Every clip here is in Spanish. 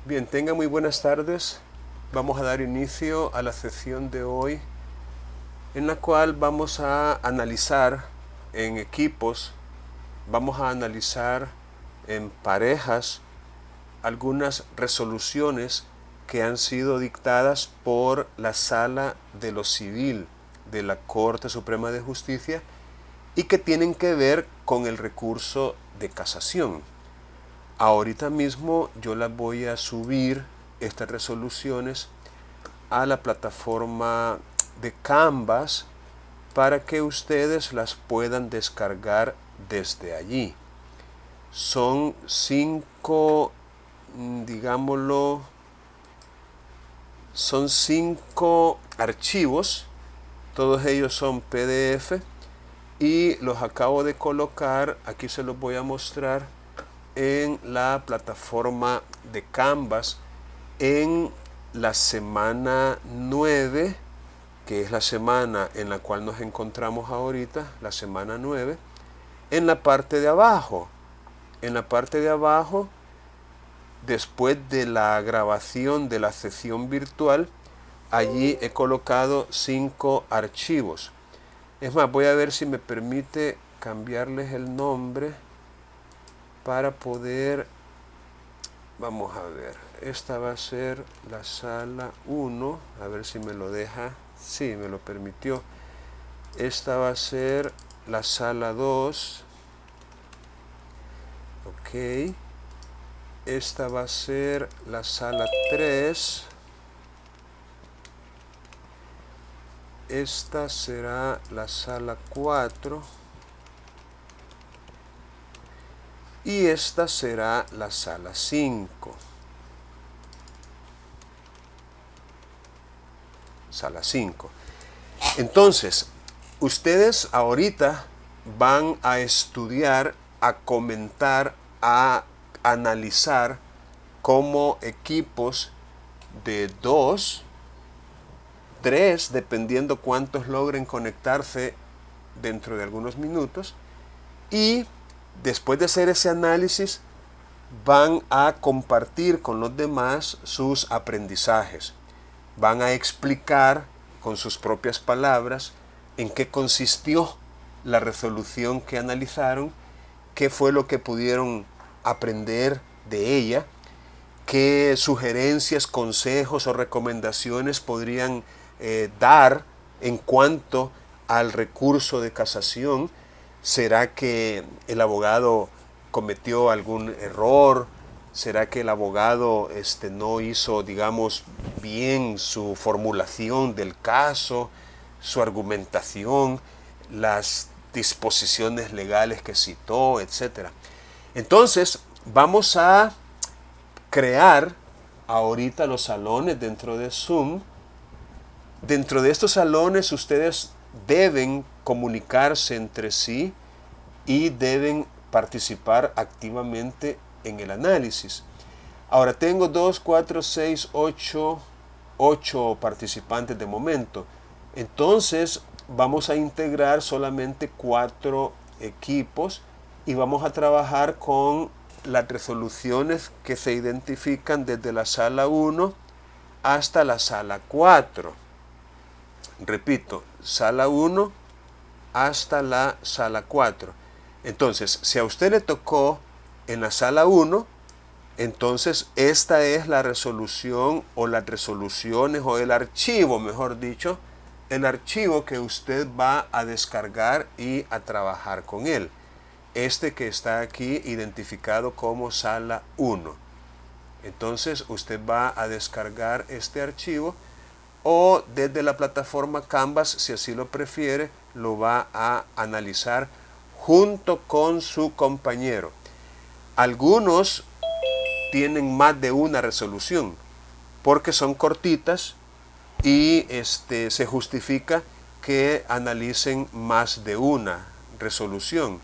Bien, tengan muy buenas tardes. Vamos a dar inicio a la sesión de hoy en la cual vamos a analizar en equipos, vamos a analizar en parejas algunas resoluciones que han sido dictadas por la Sala de lo Civil de la Corte Suprema de Justicia y que tienen que ver con el recurso de casación. Ahorita mismo yo las voy a subir, estas resoluciones, a la plataforma de Canvas para que ustedes las puedan descargar desde allí. Son 5, digámoslo, son 5 archivos, todos ellos son PDF y los acabo de colocar, aquí se los voy a mostrar, en la plataforma de Canvas en la semana 9, que es la semana en la cual nos encontramos ahorita, la semana 9, en la parte de abajo. En la parte de abajo, después de la grabación de la sesión virtual, allí he colocado 5 archivos. Es más, voy a ver si me permite cambiarles el nombre para poder, vamos a ver, esta va a ser la sala 1, a ver si me lo deja, sí, me lo permitió. Esta va a ser la sala 2, ok. Esta va a ser la sala 3. Esta será la sala 4. Y esta será la sala 5. Sala 5. Entonces, ustedes ahorita van a estudiar, a comentar, a analizar cómo equipos de 2, 3, dependiendo cuántos logren conectarse dentro de algunos minutos, y después de hacer ese análisis van a compartir con los demás sus aprendizajes. Van a explicar con sus propias palabras en qué consistió la resolución que analizaron, qué fue lo que pudieron aprender de ella, qué sugerencias, consejos o recomendaciones podrían dar en cuanto al recurso de casación. ¿Será que el abogado cometió algún error? ¿Será que el abogado no hizo, digamos, bien su formulación del caso, su argumentación, las disposiciones legales que citó, etcétera? Entonces, vamos a crear ahorita los salones dentro de Zoom. Dentro de estos salones ustedes deben comunicarse entre sí y deben participar activamente en el análisis. Ahora tengo 2, 4, 6, 8 participantes de momento. Entonces vamos a integrar solamente 4 equipos y vamos a trabajar con las resoluciones que se identifican desde la sala 1 hasta la sala 4. Repito, sala 1 hasta la sala 4. Entonces, si a usted le tocó en la sala 1, entonces esta es la resolución o las resoluciones o el archivo, mejor dicho, el archivo que usted va a descargar y a trabajar con él. Este que está aquí identificado como sala 1. Entonces usted va a descargar este archivo o desde la plataforma Canvas, si así lo prefiere, lo va a analizar junto con su compañero. Algunos tienen más de una resolución porque son cortitas y se justifica que analicen más de una resolución.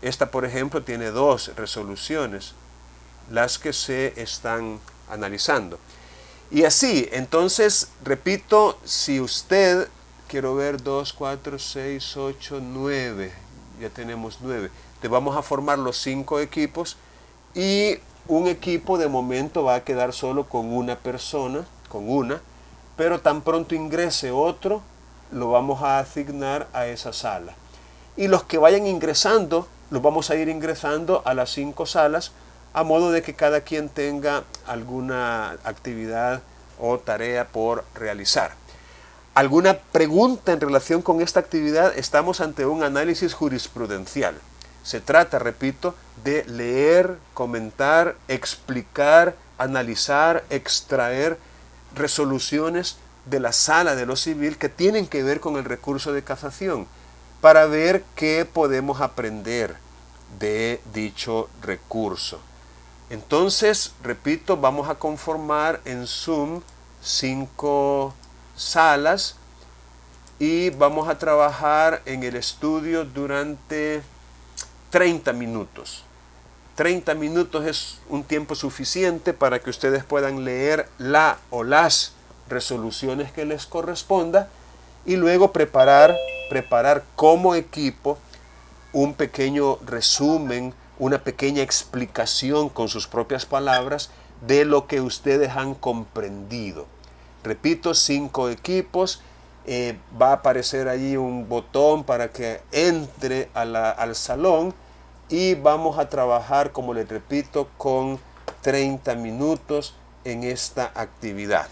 Esta, por ejemplo, tiene 2 resoluciones, las que se están analizando. Y así, entonces, repito, si usted, quiero ver 2, 4, 6, 8, 9, ya tenemos 9. Te vamos a formar los 5 equipos y un equipo de momento va a quedar solo con una persona, pero tan pronto ingrese otro, lo vamos a asignar a esa sala. Y los que vayan ingresando, los vamos a ir ingresando a las 5 salas, a modo de que cada quien tenga alguna actividad o tarea por realizar. ¿Alguna pregunta en relación con esta actividad? Estamos ante un análisis jurisprudencial. Se trata, repito, de leer, comentar, explicar, analizar, extraer resoluciones de la sala de lo civil que tienen que ver con el recurso de casación, para ver qué podemos aprender de dicho recurso. Entonces, repito, vamos a conformar en Zoom 5 salas y vamos a trabajar en el estudio durante 30 minutos. 30 minutos es un tiempo suficiente para que ustedes puedan leer la o las resoluciones que les corresponda y luego preparar como equipo un pequeño resumen, una pequeña explicación con sus propias palabras de lo que ustedes han comprendido. Repito, 5 equipos, va a aparecer allí un botón para que entre al salón y vamos a trabajar, como les repito, con 30 minutos en esta actividad.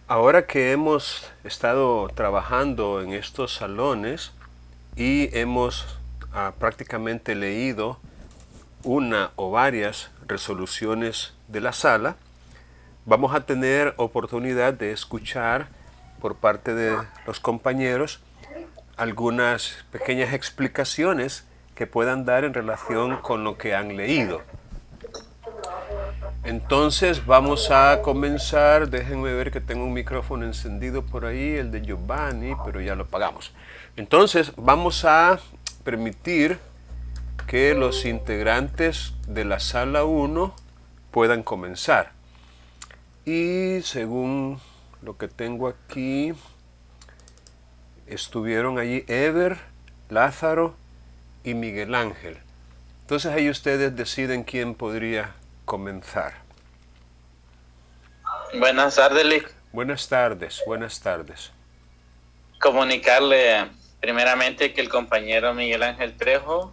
Ahora que hemos estado trabajando en estos salones y hemos prácticamente leído una o varias resoluciones de la sala, vamos a tener oportunidad de escuchar por parte de los compañeros algunas pequeñas explicaciones que puedan dar en relación con lo que han leído. Entonces vamos a comenzar. Déjenme ver que tengo un micrófono encendido por ahí, el de Giovanni, pero ya lo apagamos. Entonces vamos a permitir que los integrantes de la sala 1 puedan comenzar. Y según lo que tengo aquí, estuvieron allí Ever, Lázaro y Miguel Ángel. Entonces ahí ustedes deciden quién podría comenzar. Buenas tardes, Lick. Buenas tardes, buenas tardes. Comunicarle primeramente que el compañero Miguel Ángel Trejo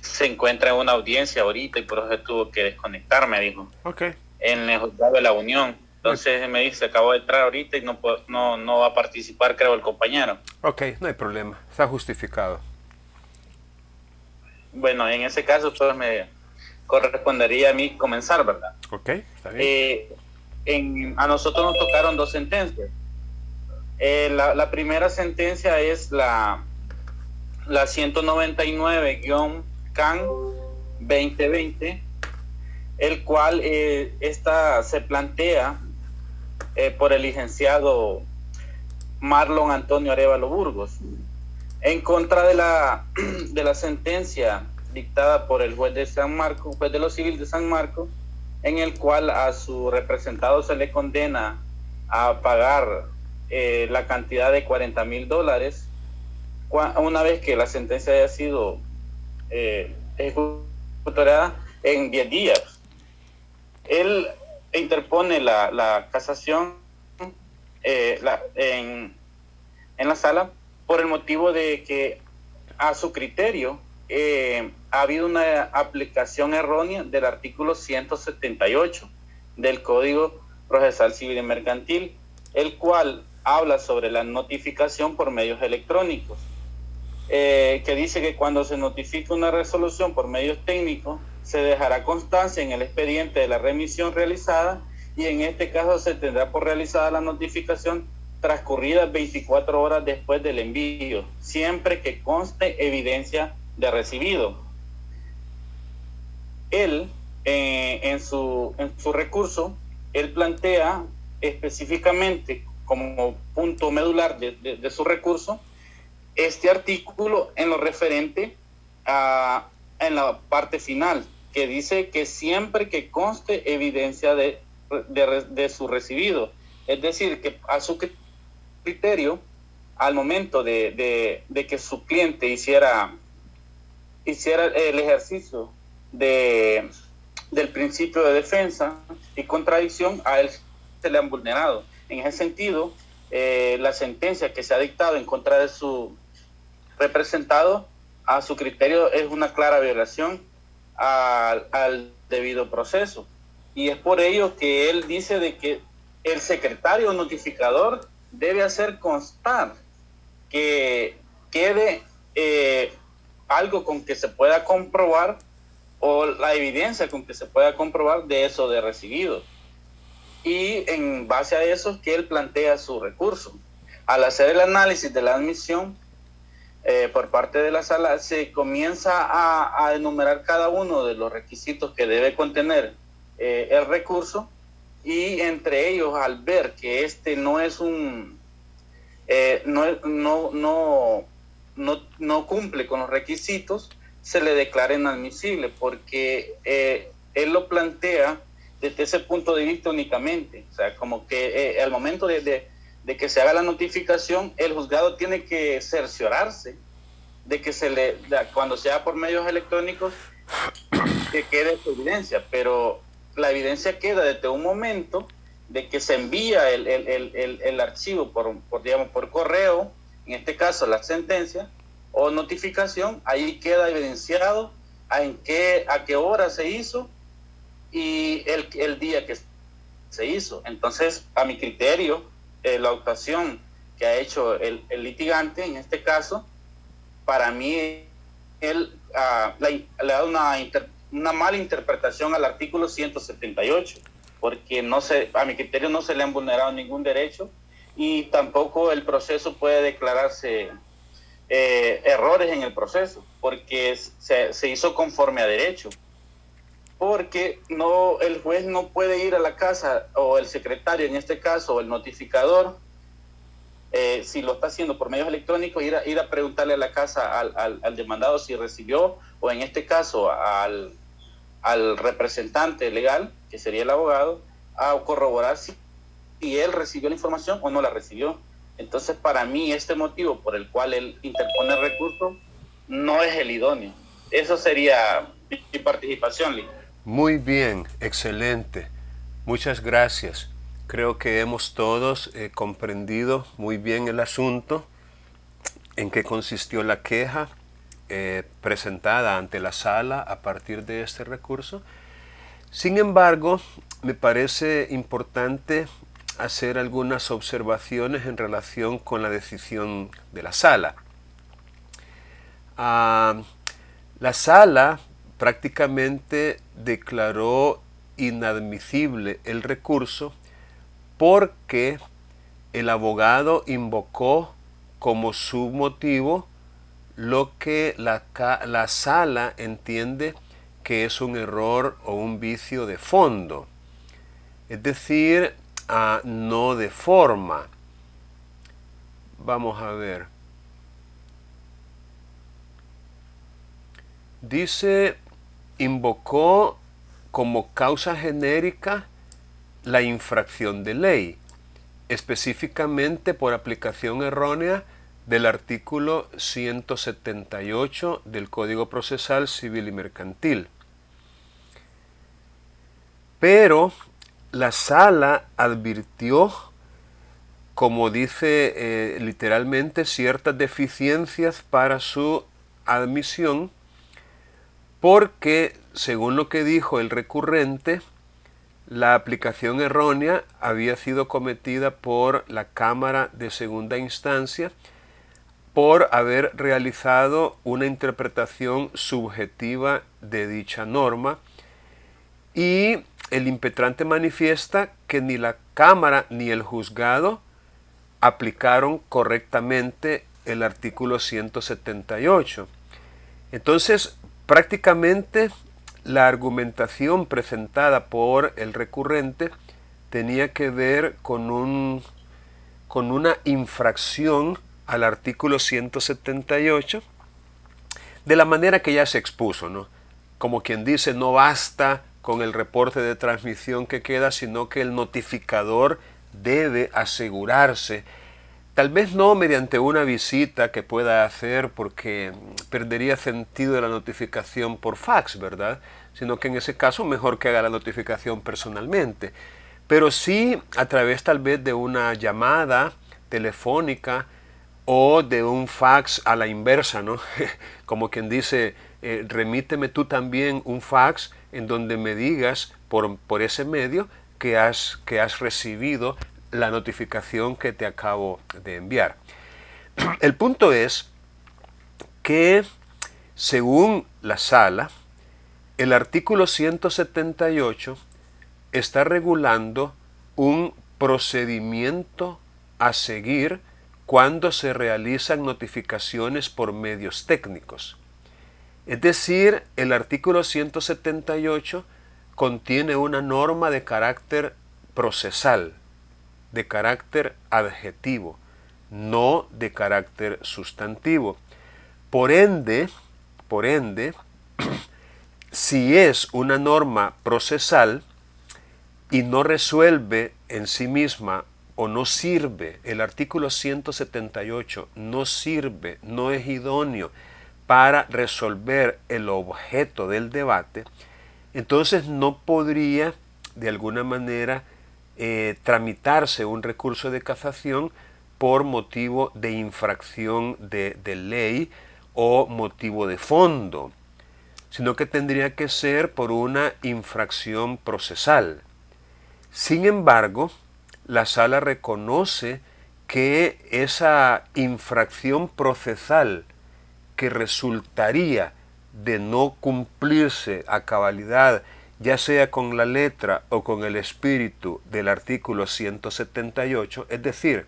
se encuentra en una audiencia ahorita y por eso tuvo que desconectarme, dijo. Ok. En el juzgado de la Unión. Entonces me dice, acabo de entrar ahorita y no va a participar, creo, el compañero. Ok, no hay problema, está justificado. Bueno, en ese caso, pues me correspondería a mí comenzar, ¿verdad? Ok, está bien. A nosotros nos tocaron 2 sentencias. La primera sentencia es la 199-CAN 2020, el cual esta se plantea por el licenciado Marlon Antonio Arévalo Burgos, en contra de la sentencia dictada por el juez de San Marcos, juez de lo civil de San Marcos, en el cual a su representado se le condena a pagar la cantidad de $40,000 una vez que la sentencia haya sido ejecutoriada en 10 días. Él interpone la casación en la sala por el motivo de que a su criterio ha habido una aplicación errónea del artículo 178 del Código Procesal Civil y Mercantil, el cual habla sobre la notificación por medios electrónicos, que dice que cuando se notifica una resolución por medios técnicos, se dejará constancia en el expediente de la remisión realizada y en este caso se tendrá por realizada la notificación transcurridas 24 horas después del envío, siempre que conste evidencia de recibido. Él, en su recurso, él plantea específicamente como punto medular de su recurso este artículo en lo referente en la parte final, que dice que siempre que conste evidencia de de su recibido. Es decir, que a su criterio, al momento de que su cliente hiciera el ejercicio del principio de defensa y contradicción, a él se le han vulnerado. En ese sentido, la sentencia que se ha dictado en contra de su representado, a su criterio, es una clara violación al debido proceso. Y es por ello que él dice de que el secretario notificador debe hacer constar que quede algo con que se pueda comprobar, o la evidencia con que se pueda comprobar de eso de recibido. Y en base a eso es que él plantea su recurso. Al hacer el análisis de la admisión por parte de la sala, se comienza a enumerar cada uno de los requisitos que debe contener el recurso, y entre ellos, al ver que este no es no cumple con los requisitos, se le declara inadmisible, porque él lo plantea desde ese punto de vista únicamente. O sea, como que al momento de que se haga la notificación, el juzgado tiene que cerciorarse de que cuando sea por medios electrónicos, que quede su evidencia, pero la evidencia queda desde un momento de que se envía el archivo por correo, en este caso la sentencia o notificación. Ahí queda evidenciado a qué hora se hizo y el día que se hizo. Entonces, a mi criterio, la actuación que ha hecho el litigante, en este caso, para mí, él le ha dado una mala interpretación al artículo 178, porque a mi criterio no se le han vulnerado ningún derecho, y tampoco el proceso puede declararse errores en el proceso, porque se hizo conforme a derecho. Porque el juez no puede ir a la casa, o el secretario en este caso, o el notificador, si lo está haciendo por medios electrónicos, ir a preguntarle a la casa al demandado si recibió, o en este caso al representante legal, que sería el abogado, a corroborar si él recibió la información o no la recibió. Entonces, para mí, este motivo por el cual él interpone el recurso no es el idóneo. Eso sería mi participación, Lee. Muy bien, excelente. Muchas gracias. Creo que hemos todos comprendido muy bien el asunto, en qué consistió la queja presentada ante la sala a partir de este recurso. Sin embargo, me parece importante hacer algunas observaciones en relación con la decisión de la sala. La sala prácticamente declaró inadmisible el recurso porque el abogado invocó como su motivo lo que la sala entiende que es un error o un vicio de fondo, es decir, no de forma. Vamos a ver. Dice, invocó como causa genérica la infracción de ley, específicamente por aplicación errónea del artículo 178 del Código Procesal Civil y Mercantil. Pero la sala advirtió, como dice literalmente, ciertas deficiencias para su admisión, porque, según lo que dijo el recurrente, la aplicación errónea había sido cometida por la Cámara de Segunda Instancia por haber realizado una interpretación subjetiva de dicha norma, y el impetrante manifiesta que ni la Cámara ni el juzgado aplicaron correctamente el artículo 178. Entonces, prácticamente la argumentación presentada por el recurrente tenía que ver con una infracción al artículo 178, de la manera que ya se expuso, ¿no? Como quien dice, no basta con el reporte de transmisión que queda, sino que el notificador debe asegurarse, tal vez no mediante una visita que pueda hacer, porque perdería sentido la notificación por fax, ¿verdad? Sino que en ese caso mejor que haga la notificación personalmente. Pero sí a través tal vez de una llamada telefónica o de un fax a la inversa, ¿no? Como quien dice, remíteme tú también un fax en donde me digas por ese medio que has recibido la notificación que te acabo de enviar. El punto es que, según la sala, el artículo 178 está regulando un procedimiento a seguir cuando se realizan notificaciones por medios técnicos. Es decir, el artículo 178 contiene una norma de carácter procesal, de carácter adjetivo, no de carácter sustantivo. Por ende, si es una norma procesal y no resuelve en sí misma o no sirve, el artículo 178 no sirve, no es idóneo para resolver el objeto del debate, entonces no podría de alguna manera tramitarse un recurso de casación por motivo de infracción de ley o motivo de fondo, sino que tendría que ser por una infracción procesal. Sin embargo, la sala reconoce que esa infracción procesal que resultaría de no cumplirse a cabalidad, ya sea con la letra o con el espíritu del artículo 178, es decir,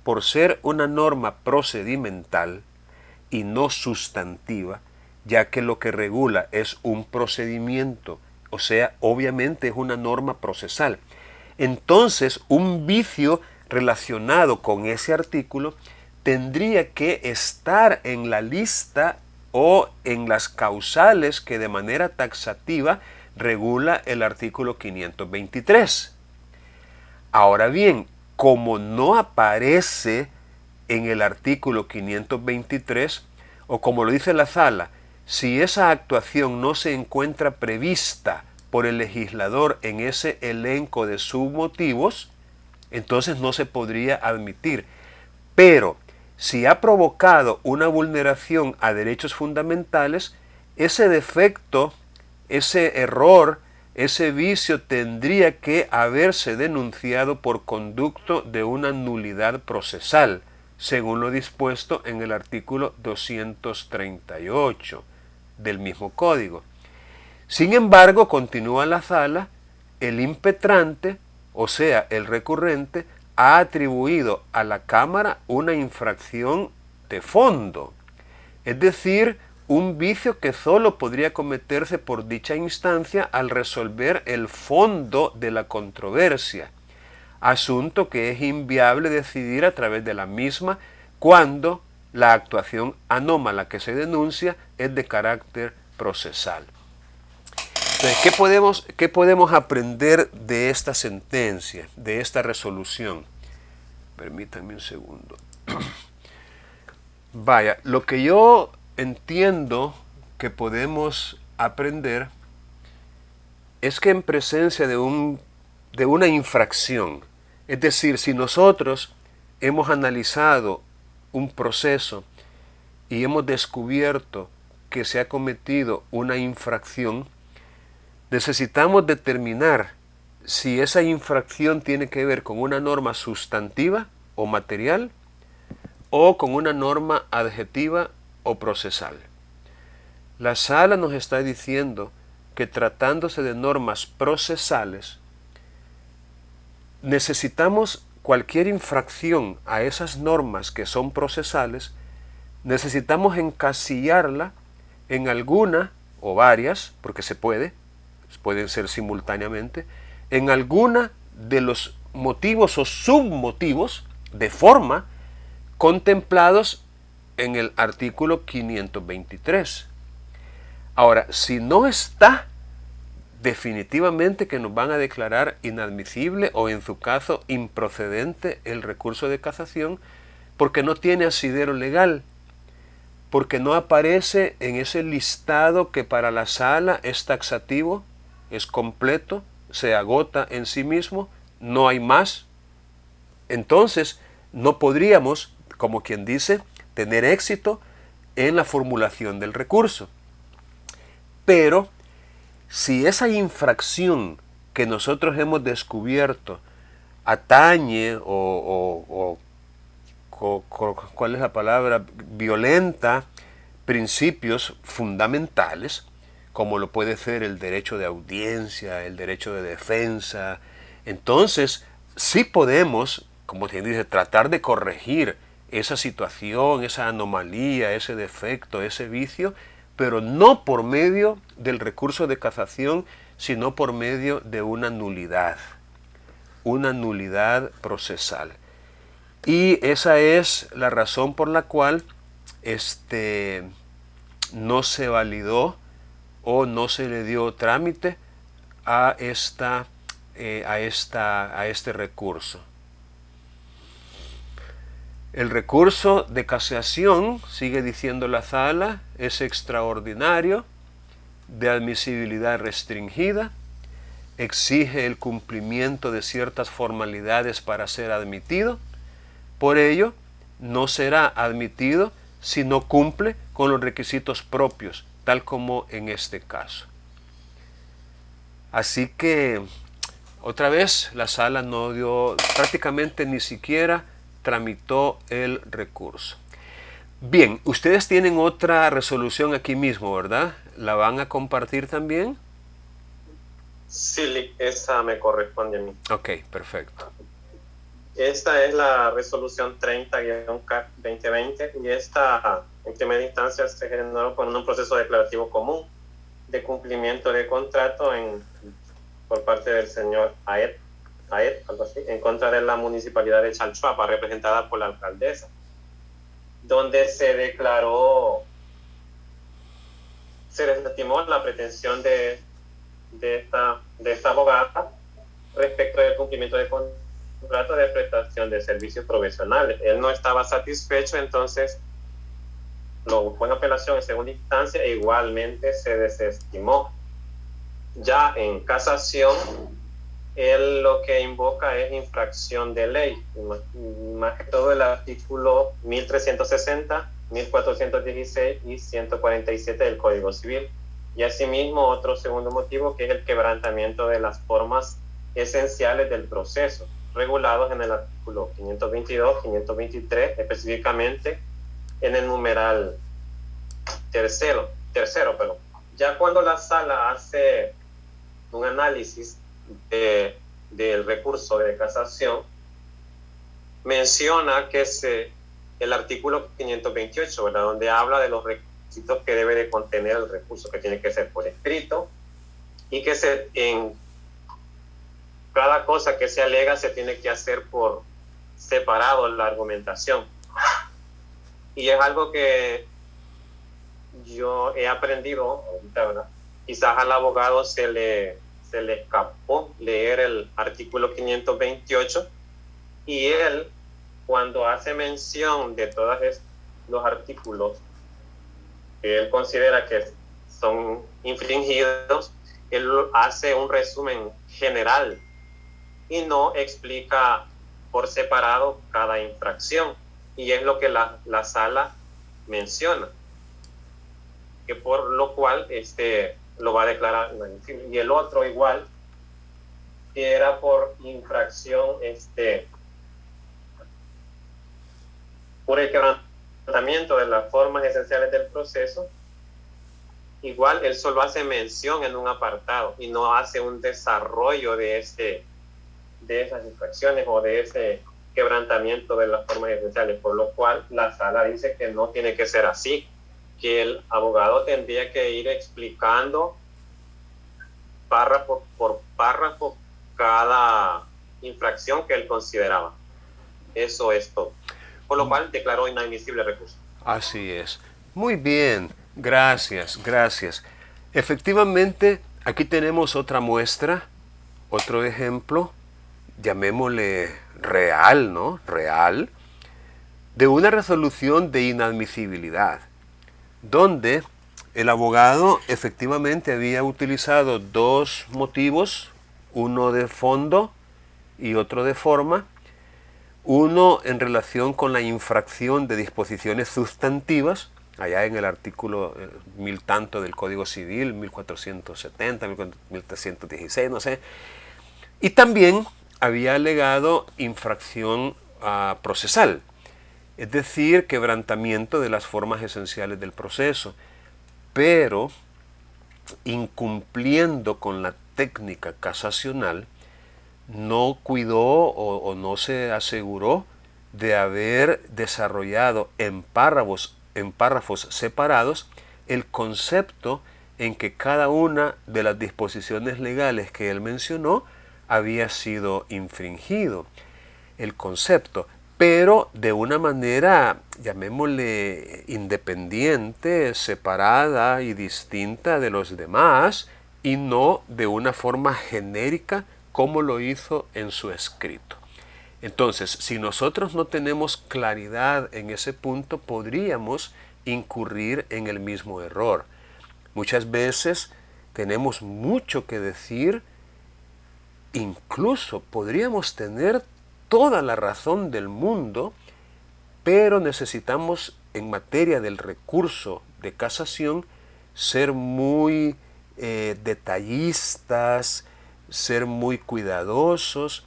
por ser una norma procedimental y no sustantiva, ya que lo que regula es un procedimiento, o sea, obviamente es una norma procesal. Entonces, un vicio relacionado con ese artículo tendría que estar en la lista o en las causales que de manera taxativa regula el artículo 523. Ahora bien, como no aparece en el artículo 523, o como lo dice la sala, si esa actuación no se encuentra prevista por el legislador en ese elenco de submotivos, entonces no se podría admitir. Pero si ha provocado una vulneración a derechos fundamentales, ese defecto, ese error, ese vicio tendría que haberse denunciado por conducto de una nulidad procesal, según lo dispuesto en el artículo 238 del mismo código. Sin embargo, continúa la sala, el impetrante, o sea, el recurrente, ha atribuido a la Cámara una infracción de fondo, es decir, un vicio que solo podría cometerse por dicha instancia al resolver el fondo de la controversia, asunto que es inviable decidir a través de la misma cuando la actuación anómala que se denuncia es de carácter procesal. Entonces, ¿qué podemos aprender de esta sentencia, de esta resolución? Permítanme un segundo. Vaya, lo que yo entiendo que podemos aprender es que en presencia de una infracción, es decir, si nosotros hemos analizado un proceso y hemos descubierto que se ha cometido una infracción, necesitamos determinar si esa infracción tiene que ver con una norma sustantiva o material o con una norma adjetiva o procesal. La sala nos está diciendo que tratándose de normas procesales, necesitamos cualquier infracción a esas normas que son procesales, necesitamos encasillarla en alguna o varias, porque se pueden ser simultáneamente, en alguna de los motivos o submotivos de forma contemplados en el artículo 523. Ahora, si no está definitivamente que nos van a declarar inadmisible o en su caso improcedente el recurso de casación porque no tiene asidero legal, porque no aparece en ese listado que para la sala es taxativo, es completo, se agota en sí mismo, no hay más. Entonces no podríamos, como quien dice, tener éxito en la formulación del recurso. Pero si esa infracción que nosotros hemos descubierto atañe o ¿cuál es la palabra? Violenta principios fundamentales, como lo puede ser el derecho de audiencia, el derecho de defensa, entonces sí podemos, como quien dice, tratar de corregir esa situación, esa anomalía, ese defecto, ese vicio, pero no por medio del recurso de casación, sino por medio de una nulidad procesal. Y esa es la razón por la cual no se validó o no se le dio trámite a este recurso. El recurso de casación, sigue diciendo la sala, es extraordinario, de admisibilidad restringida, exige el cumplimiento de ciertas formalidades para ser admitido. Por ello, no será admitido si no cumple con los requisitos propios, tal como en este caso. Así que, otra vez, la sala no dio, prácticamente ni siquiera tramitó el recurso. Bien, ustedes tienen otra resolución aquí mismo, ¿verdad? ¿La van a compartir también? Sí, esa me corresponde a mí. Ok, perfecto. Esta es la resolución 30-2020 y esta en primera instancia se generó con un proceso declarativo común de cumplimiento de contrato por parte del señor Aed, algo así, en contra de la municipalidad de Chalchuapa, representada por la alcaldesa, donde se declaró, se desestimó la pretensión de esta abogada respecto del cumplimiento de contrato de prestación de servicios profesionales. Él no estaba satisfecho, entonces lo buscó en apelación en segunda instancia e igualmente se desestimó. Ya en casación, él lo que invoca es infracción de ley, más que todo el artículo 1360, 1416 y 147 del Código Civil. Y asimismo otro segundo motivo, que es el quebrantamiento de las formas esenciales del proceso, regulados en el artículo 522, 523, específicamente en el numeral tercero. Ya cuando la sala hace un análisis del recurso de casación, menciona que el artículo 528, ¿verdad?, donde habla de los requisitos que debe de contener el recurso, que tiene que ser por escrito y que en cada cosa que se alega se tiene que hacer por separado la argumentación. Y es algo que yo he aprendido ahorita, ¿verdad? Quizás al abogado se le escapó leer el artículo 528 y él, cuando hace mención de todos los artículos que él considera que son infringidos, él hace un resumen general y no explica por separado cada infracción. Y es lo que la sala menciona, que por lo cual lo va a declarar inadmisible. Y el otro igual, que era por infracción por el quebrantamiento de las formas esenciales del proceso, igual él solo hace mención en un apartado y no hace un desarrollo de esas infracciones o de ese quebrantamiento de las formas esenciales, por lo cual la sala dice que no tiene que ser así, que el abogado tendría que ir explicando párrafo por párrafo cada infracción que él consideraba. Eso es todo. Por lo cual declaró inadmisible el recurso. Así es. Muy bien. Gracias. Efectivamente, aquí tenemos otra muestra, otro ejemplo, llamémosle real, ¿no? Real, de una resolución de inadmisibilidad, donde el abogado efectivamente había utilizado dos motivos, uno de fondo y otro de forma, uno en relación con la infracción de disposiciones sustantivas, allá en el artículo 1000 tanto del Código Civil, 1470, 1316, no sé, y también había alegado infracción procesal, es decir, quebrantamiento de las formas esenciales del proceso, pero incumpliendo con la técnica casacional, no cuidó o no se aseguró de haber desarrollado en párrafos separados el concepto en que cada una de las disposiciones legales que él mencionó había sido infringido. El concepto, pero de una manera, llamémosle, independiente, separada y distinta de los demás, y no de una forma genérica como lo hizo en su escrito. Entonces, si nosotros no tenemos claridad en ese punto, podríamos incurrir en el mismo error. Muchas veces tenemos mucho que decir, incluso podríamos tener toda la razón del mundo, pero necesitamos en materia del recurso de casación ser muy detallistas, ser muy cuidadosos,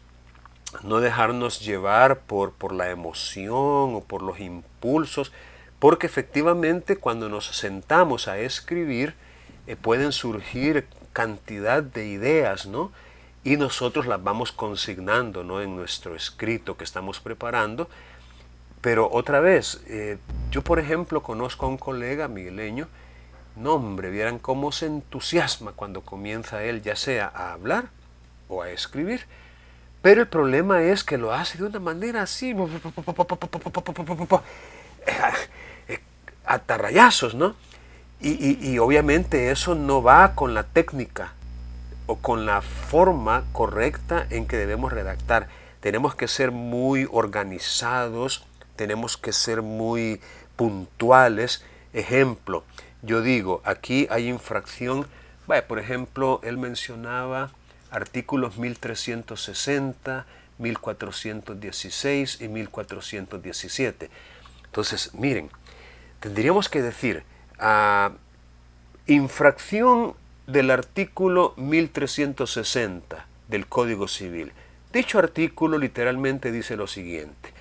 no dejarnos llevar por la emoción o por los impulsos, porque efectivamente cuando nos sentamos a escribir pueden surgir cantidad de ideas, ¿no? Y nosotros las vamos consignando, ¿no?, en nuestro escrito que estamos preparando. Pero otra vez, yo por ejemplo conozco a un colega migueleño, no hombre, vieran cómo se entusiasma cuando comienza él ya sea a hablar o a escribir. Pero el problema es que lo hace de una manera así, atarrayazos, ¿no? Y obviamente eso no va con la técnica o con la forma correcta en que debemos redactar. Tenemos que ser muy organizados, tenemos que ser muy puntuales. Ejemplo, yo digo, aquí hay infracción, por ejemplo, él mencionaba artículos 1360, 1416 y 1417. Entonces, miren, tendríamos que decir, infracción del artículo 1360 del Código Civil. Dicho artículo literalmente dice lo siguiente.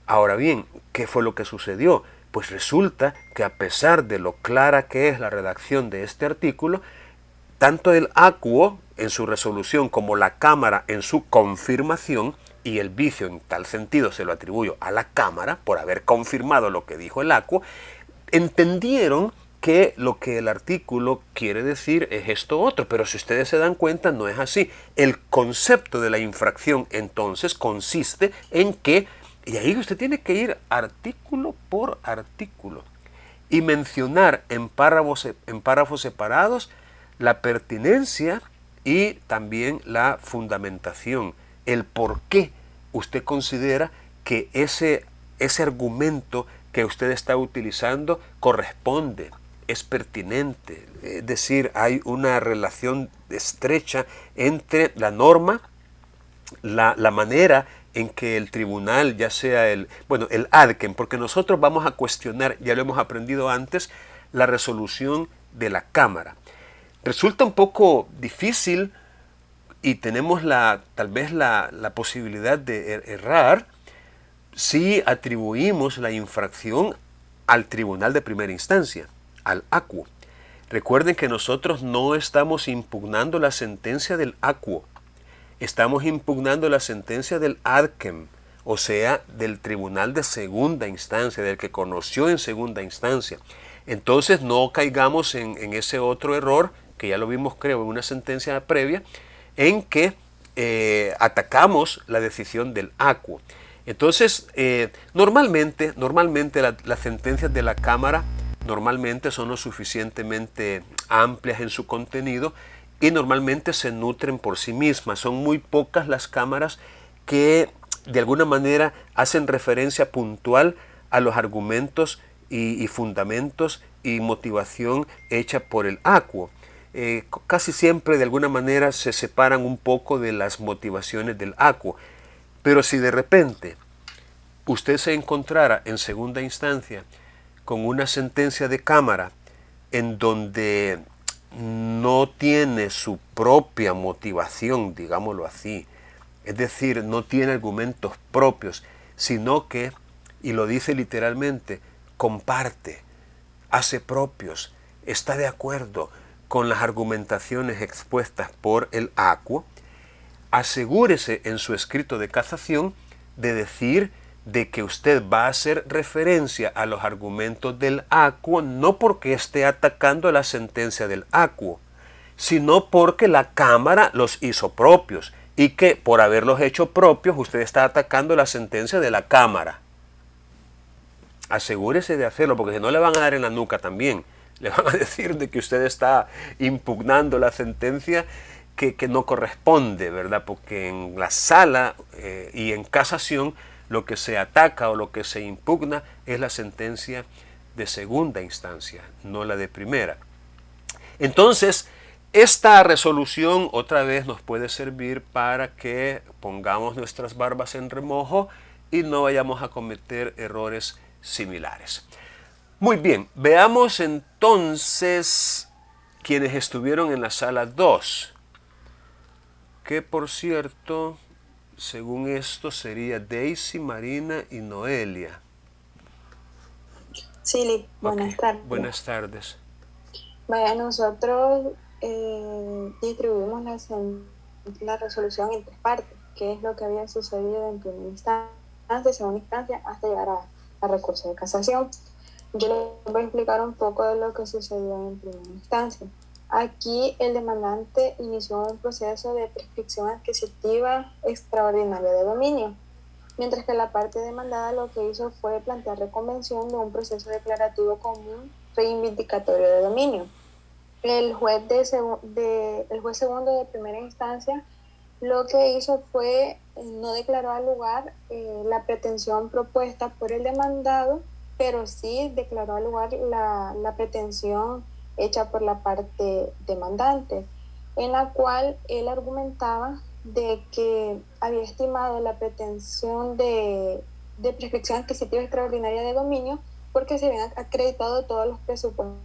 Ahora bien, ¿qué fue lo que sucedió? Pues resulta que a pesar de lo clara que es la redacción de este artículo, tanto el acuo en su resolución como la Cámara en su confirmación, y el vicio en tal sentido se lo atribuyo a la Cámara por haber confirmado lo que dijo el acuo, entendieron que lo que el artículo quiere decir es esto otro, pero si ustedes se dan cuenta no es así. El concepto de la infracción entonces consiste en que, y ahí usted tiene que ir artículo por artículo y mencionar en párrafos separados la pertinencia y también la fundamentación, el por qué usted considera que ese argumento que usted está utilizando corresponde, es pertinente, es decir, hay una relación estrecha entre la norma, la manera en que el tribunal, ya sea el ADCEM, porque nosotros vamos a cuestionar, ya lo hemos aprendido antes, la resolución de la Cámara. Resulta un poco difícil y tenemos tal vez la posibilidad de errar si atribuimos la infracción al tribunal de primera instancia, al acuo. Recuerden que nosotros no estamos impugnando la sentencia del acuo, estamos impugnando la sentencia del ADCEM, o sea, del tribunal de segunda instancia, del que conoció en segunda instancia. Entonces no caigamos en ese otro error, que ya lo vimos creo en una sentencia previa, en que atacamos la decisión del acuo. Entonces, normalmente las sentencias de la Cámara normalmente son lo suficientemente amplias en su contenido y normalmente se nutren por sí mismas. Son muy pocas las cámaras que de alguna manera hacen referencia puntual a los argumentos y fundamentos y motivación hecha por el ACUO. Casi siempre de alguna manera se separan un poco de las motivaciones del ACUO. Pero si de repente usted se encontrara en segunda instancia con una sentencia de cámara en donde no tiene su propia motivación, digámoslo así, es decir, no tiene argumentos propios, sino que, y lo dice literalmente, comparte, hace propios, está de acuerdo con las argumentaciones expuestas por el ACUO, asegúrese en su escrito de casación de decir de que usted va a hacer referencia a los argumentos del ACUO no porque esté atacando la sentencia del ACUO, sino porque la Cámara los hizo propios y que por haberlos hecho propios usted está atacando la sentencia de la Cámara. Asegúrese de hacerlo porque si no le van a dar en la nuca también. Le van a decir de que usted está impugnando la sentencia que no corresponde, ¿verdad? Porque en la sala y en casación lo que se ataca o lo que se impugna es la sentencia de segunda instancia, no la de primera. Entonces, esta resolución otra vez nos puede servir para que pongamos nuestras barbas en remojo y no vayamos a cometer errores similares. Muy bien, veamos entonces quienes estuvieron en la sala 2, que por cierto, según esto sería Daisy, Marina y Noelia. Sí, buenas tardes. Buenas tardes. Vaya, nosotros distribuimos la resolución en 3 partes, que es lo que había sucedido en primera instancia, segunda instancia, hasta llegar a recurso de casación. Yo les voy a explicar un poco de lo que sucedió en primera instancia. Aquí el demandante inició un proceso de prescripción adquisitiva extraordinaria de dominio, mientras que la parte demandada lo que hizo fue plantear reconvención de un proceso declarativo común reivindicatorio de dominio. El juez segundo de primera instancia lo que hizo fue no declaró al lugar la pretensión propuesta por el demandado, pero sí declaró al lugar la pretensión hecha por la parte demandante, en la cual él argumentaba de que había estimado la pretensión de prescripción adquisitiva extraordinaria de dominio porque se habían acreditado todos los presupuestos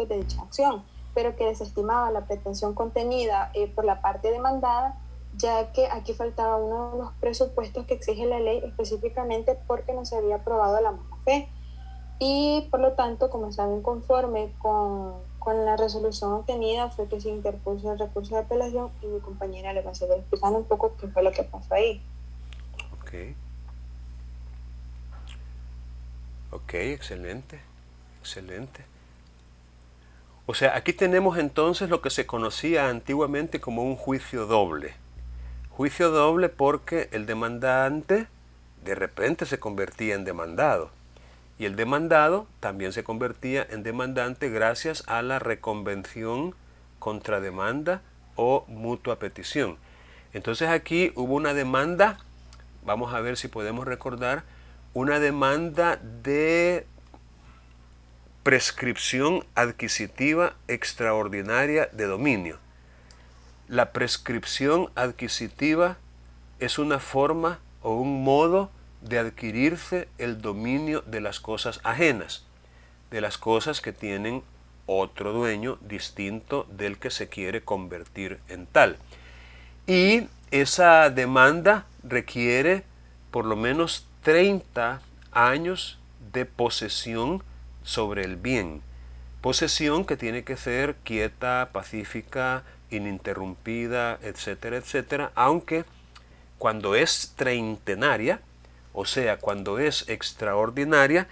de dicha acción, pero que desestimaba la pretensión contenida por la parte demandada, ya que aquí faltaba uno de los presupuestos que exige la ley específicamente porque no se había aprobado la mala fe. Y por lo tanto, como estaba inconforme con la resolución obtenida, fue que se interpuso el recurso de apelación y mi compañera le va a seguir explicando un poco qué fue lo que pasó ahí. Ok, excelente. O sea, aquí tenemos entonces lo que se conocía antiguamente como un juicio doble. Juicio doble porque el demandante de repente se convertía en demandado. Y el demandado también se convertía en demandante gracias a la reconvención contra demanda o mutua petición. Entonces aquí hubo una demanda, vamos a ver si podemos recordar, una demanda de prescripción adquisitiva extraordinaria de dominio. La prescripción adquisitiva es una forma o un modo de adquirirse el dominio de las cosas ajenas, de las cosas que tienen otro dueño distinto del que se quiere convertir en tal. Y esa demanda requiere por lo menos 30 años de posesión sobre el bien. Posesión que tiene que ser quieta, pacífica, ininterrumpida, etcétera, etcétera, aunque cuando es treintenaria, o sea, cuando es extraordinaria,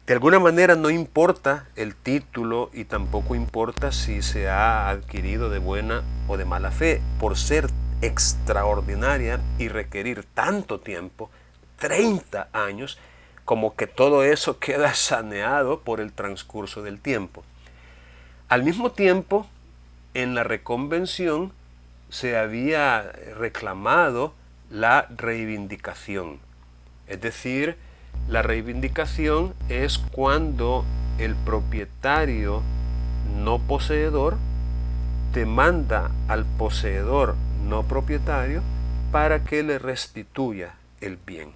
de alguna manera no importa el título y tampoco importa si se ha adquirido de buena o de mala fe. Por ser extraordinaria y requerir tanto tiempo, 30 años, como que todo eso queda saneado por el transcurso del tiempo. Al mismo tiempo, en la reconvención se había reclamado la reivindicación. Es decir, la reivindicación es cuando el propietario no poseedor demanda al poseedor no propietario para que le restituya el bien.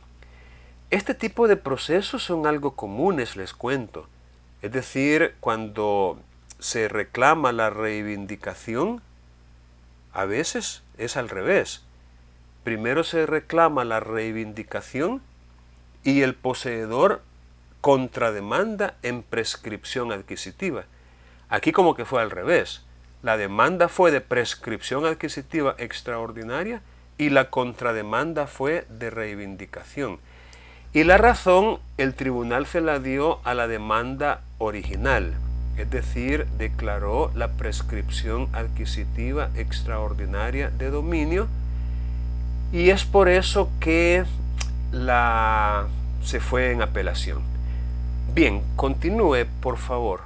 Este tipo de procesos son algo comunes, les cuento. Es decir, cuando se reclama la reivindicación, a veces es al revés. Primero se reclama la reivindicación y el poseedor contrademanda en prescripción adquisitiva. Aquí como que fue al revés. La demanda fue de prescripción adquisitiva extraordinaria y la contrademanda fue de reivindicación. Y la razón el tribunal se la dio a la demanda original, es decir, declaró la prescripción adquisitiva extraordinaria de dominio, y es por eso que se fue en apelación. Bien, continúe, por favor.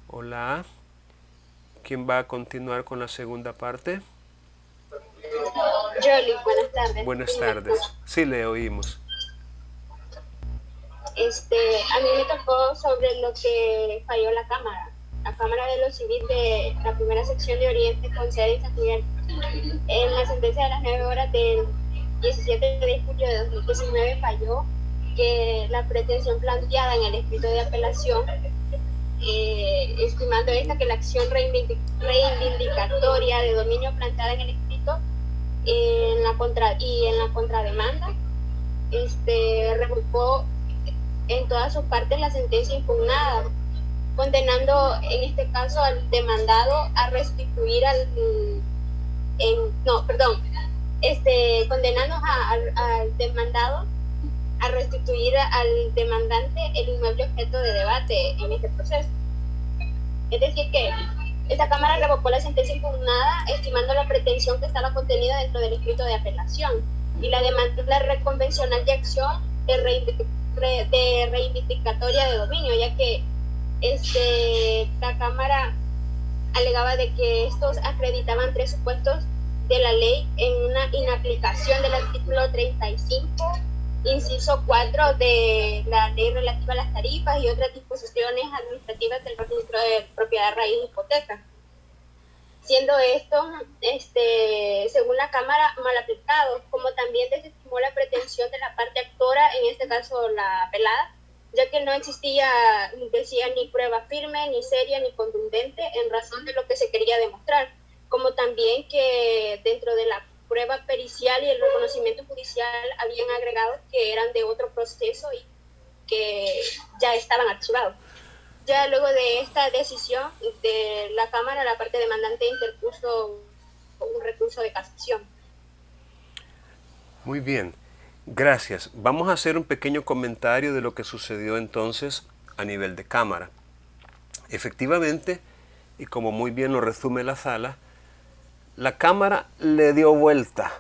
Hola. ¿Quién va a continuar con la segunda parte? Jolie, buenas tardes. Buenas tardes. Sí, le oímos. A mí me tocó sobre lo que falló la Cámara de lo Civil de la primera sección de Oriente con sede en San Miguel. En la sentencia de las 9 horas del 17 de julio de 2019 falló que la pretensión planteada en el escrito de apelación, estimando esta que la acción reivindicatoria de dominio planteada en el escrito en la contrademanda revocó en todas sus partes la sentencia impugnada, condenando en este caso al demandado a restituir condenando al demandado a restituir al demandante el inmueble objeto de debate en este proceso. Es decir, que esta Cámara revocó la sentencia impugnada, estimando la pretensión que estaba contenida dentro del escrito de apelación y la demanda reconvencional de acción de reivindicatoria de dominio, ya que la Cámara alegaba de que estos acreditaban 3 supuestos de la ley en una inaplicación del artículo 35 inciso 4 de la ley relativa a las tarifas y otras disposiciones administrativas del registro de propiedad raíz de hipoteca. Siendo esto, según la Cámara, mal aplicado, como también desestimó la pretensión de la parte actora, en este caso la apelada, ya que no existía, decía, ni prueba firme, ni seria, ni contundente en razón de lo que se quería demostrar, como también que dentro de la prueba pericial y el reconocimiento judicial habían agregado que eran de otro proceso y que ya estaban archivados. Ya luego de esta decisión de la Cámara, la parte demandante interpuso un recurso de casación. Muy bien, gracias. Vamos a hacer un pequeño comentario de lo que sucedió entonces a nivel de Cámara. Efectivamente, y como muy bien lo resume la sala, la Cámara le dio vuelta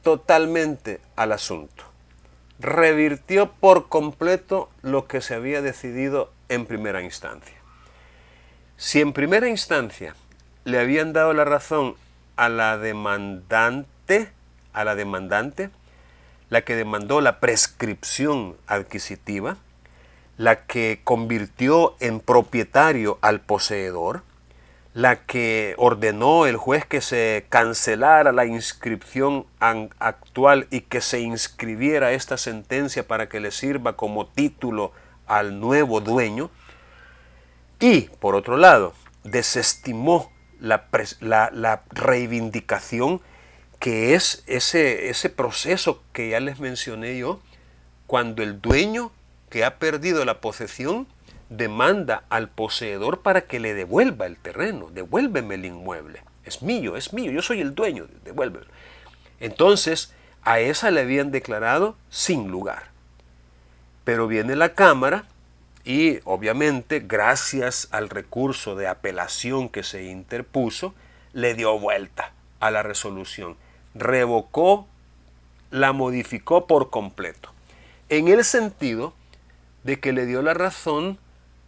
totalmente al asunto. Revirtió por completo lo que se había decidido en primera instancia. Si en primera instancia le habían dado la razón a la demandante, la que demandó la prescripción adquisitiva, la que convirtió en propietario al poseedor, la que ordenó el juez que se cancelara la inscripción actual y que se inscribiera esta sentencia para que le sirva como título al nuevo dueño, y por otro lado desestimó la reivindicación, que es ese proceso que ya les mencioné yo, cuando el dueño que ha perdido la posesión demanda al poseedor para que le devuelva el terreno. Devuélveme el inmueble. Es mío, yo soy el dueño, devuélvelo. Entonces, a esa le habían declarado sin lugar. Pero viene la Cámara y, obviamente, gracias al recurso de apelación que se interpuso, le dio vuelta a la resolución. Revocó, la modificó por completo. en el sentido de que le dio la razón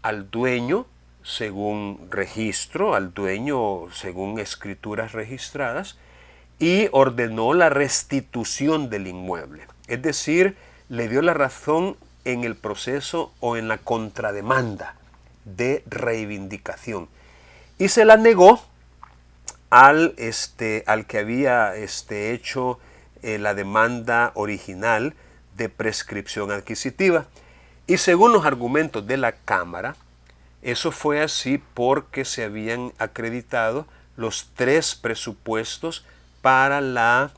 al dueño según registro, al dueño según escrituras registradas, y ordenó la restitución del inmueble. Es decir, le dio la razón en el proceso o en la contrademanda de reivindicación. Y se la negó al que había hecho la demanda original de prescripción adquisitiva. Y según los argumentos de la Cámara, eso fue así porque se habían acreditado los 3 presupuestos para la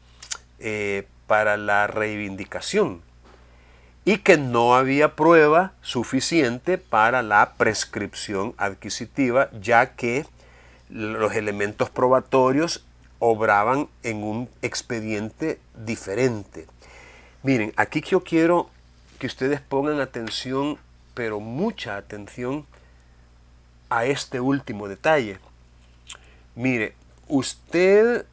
reivindicación y que no había prueba suficiente para la prescripción adquisitiva, ya que los elementos probatorios obraban en un expediente diferente. Miren, aquí yo quiero que ustedes pongan atención, pero mucha atención, a este último detalle. Mire, usted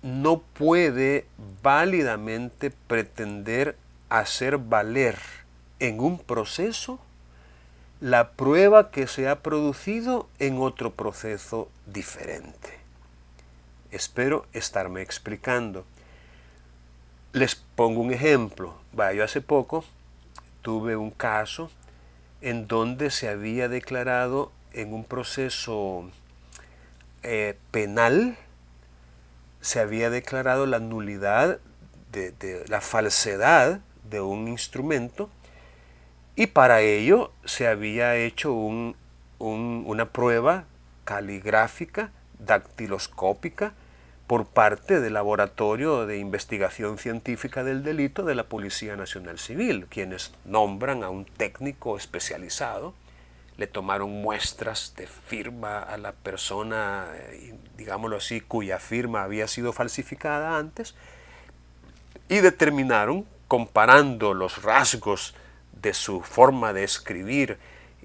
no puede válidamente pretender hacer valer en un proceso la prueba que se ha producido en otro proceso diferente. Espero estarme explicando. Les pongo un ejemplo. Yo hace poco tuve un caso en donde se había declarado en un proceso penal, se había declarado la nulidad de la falsedad de un instrumento, y para ello se había hecho una prueba caligráfica, dactiloscópica, por parte del Laboratorio de Investigación Científica del Delito de la Policía Nacional Civil, quienes nombran a un técnico especializado. Le tomaron muestras de firma a la persona, digámoslo así, cuya firma había sido falsificada antes, y determinaron, comparando los rasgos de su forma de escribir,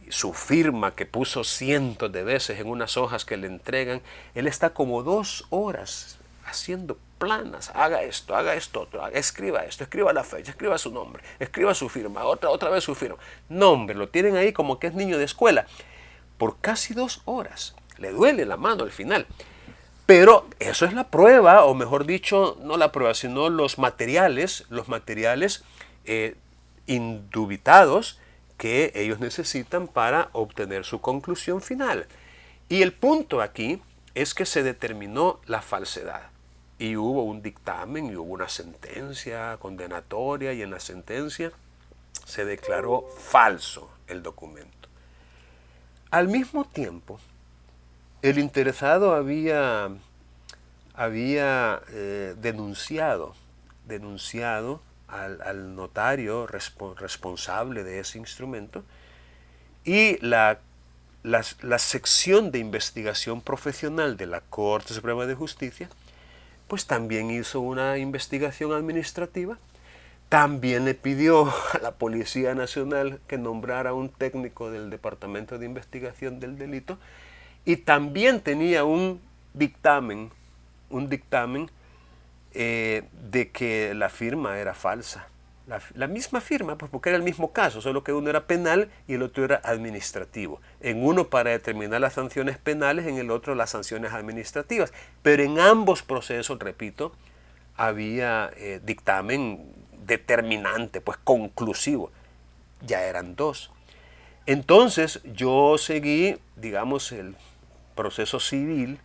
su firma que puso cientos de veces en unas hojas que le entregan, él está como 2 horas haciendo planas, haga esto otro, escriba esto, escriba la fecha, escriba su nombre, escriba su firma, otra vez su firma. Nombre, lo tienen ahí como que es niño de escuela, por casi 2 horas. Le duele la mano al final. Pero eso es la prueba, o mejor dicho, no la prueba, sino los materiales indubitados que ellos necesitan para obtener su conclusión final. Y el punto aquí es que se determinó la falsedad. Y hubo un dictamen y hubo una sentencia condenatoria, y en la sentencia se declaró falso el documento. Al mismo tiempo, el interesado había denunciado al notario responsable de ese instrumento, y la sección de investigación profesional de la Corte Suprema de Justicia pues también hizo una investigación administrativa, también le pidió a la Policía Nacional que nombrara un técnico del Departamento de Investigación del Delito, y también tenía un dictamen de que la firma era falsa. La misma firma, pues porque era el mismo caso, solo que uno era penal y el otro era administrativo. En uno para determinar las sanciones penales, en el otro las sanciones administrativas. Pero en ambos procesos, repito, había dictamen determinante, pues conclusivo. Ya eran 2. Entonces yo seguí, digamos, el proceso civil,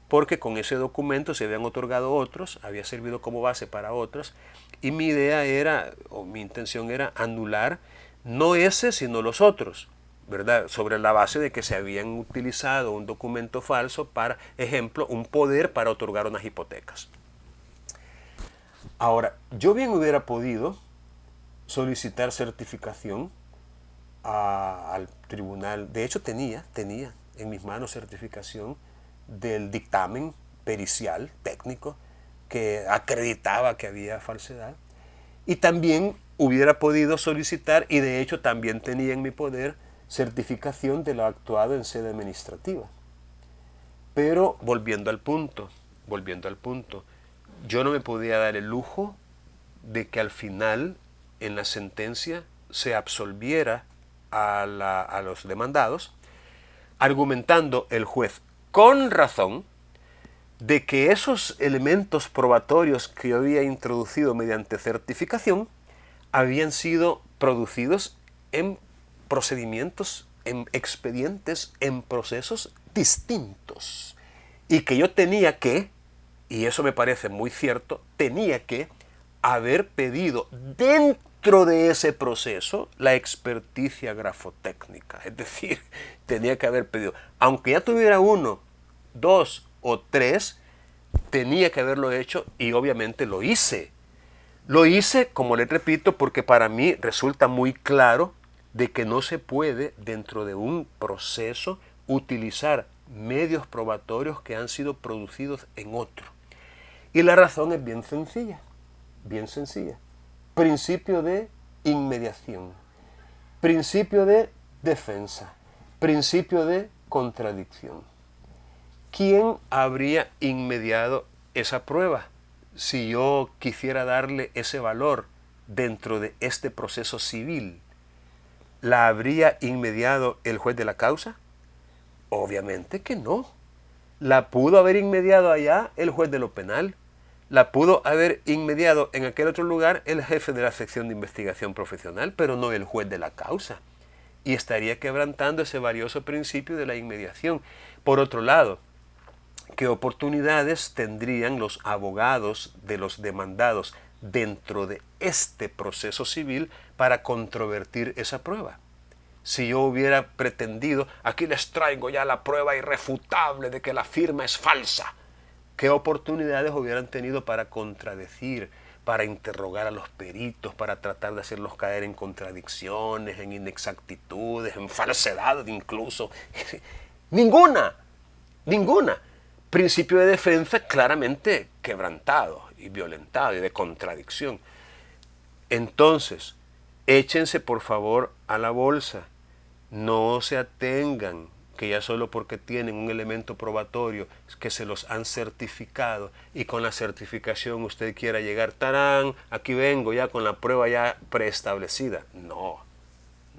porque con ese documento se habían otorgado otros, había servido como base para otros, y mi idea era, o mi intención era anular no ese, sino los otros, ¿verdad? Sobre la base de que se habían utilizado un documento falso para, ejemplo, un poder para otorgar unas hipotecas. Ahora, yo bien hubiera podido solicitar certificación al tribunal. De hecho, tenía en mis manos certificación del dictamen pericial técnico que acreditaba que había falsedad, y también hubiera podido solicitar, y de hecho también tenía en mi poder, certificación de lo actuado en sede administrativa. Pero volviendo al punto, yo no me podía dar el lujo de que al final en la sentencia se absolviera a los demandados, argumentando el juez con razón de que esos elementos probatorios que yo había introducido mediante certificación habían sido producidos en procedimientos, en expedientes, en procesos distintos. Y que yo tenía que, y eso me parece muy cierto, tenía que haber pedido dentro de ese proceso la experticia grafotécnica. Es decir, tenía que haber pedido, aunque ya tuviera 1, 2 o 3, tenía que haberlo hecho y obviamente lo hice. Lo hice, como les repito, porque para mí resulta muy claro de que no se puede, dentro de un proceso, utilizar medios probatorios que han sido producidos en otro. Y la razón es bien sencilla, bien sencilla. Principio de inmediación, principio de defensa, principio de contradicción. ¿Quién habría inmediado esa prueba si yo quisiera darle ese valor dentro de este proceso civil? ¿La habría inmediado el juez de la causa? Obviamente que no. ¿La pudo haber inmediado allá el juez de lo penal? ¿La pudo haber inmediado en aquel otro lugar el jefe de la sección de investigación profesional, pero no el juez de la causa? Y estaría quebrantando ese valioso principio de la inmediación. Por otro lado, ¿qué oportunidades tendrían los abogados de los demandados dentro de este proceso civil para controvertir esa prueba? Si yo hubiera pretendido, aquí les traigo ya la prueba irrefutable de que la firma es falsa, ¿qué oportunidades hubieran tenido para contradecir, para interrogar a los peritos, para tratar de hacerlos caer en contradicciones, en inexactitudes, en falsedad incluso? Ninguna, ninguna. Principio de defensa claramente quebrantado y violentado y de contradicción. Entonces, échense por favor a la bolsa. No se atengan que ya solo porque tienen un elemento probatorio que se los han certificado y con la certificación usted quiera llegar, tarán, aquí vengo ya con la prueba ya preestablecida. No,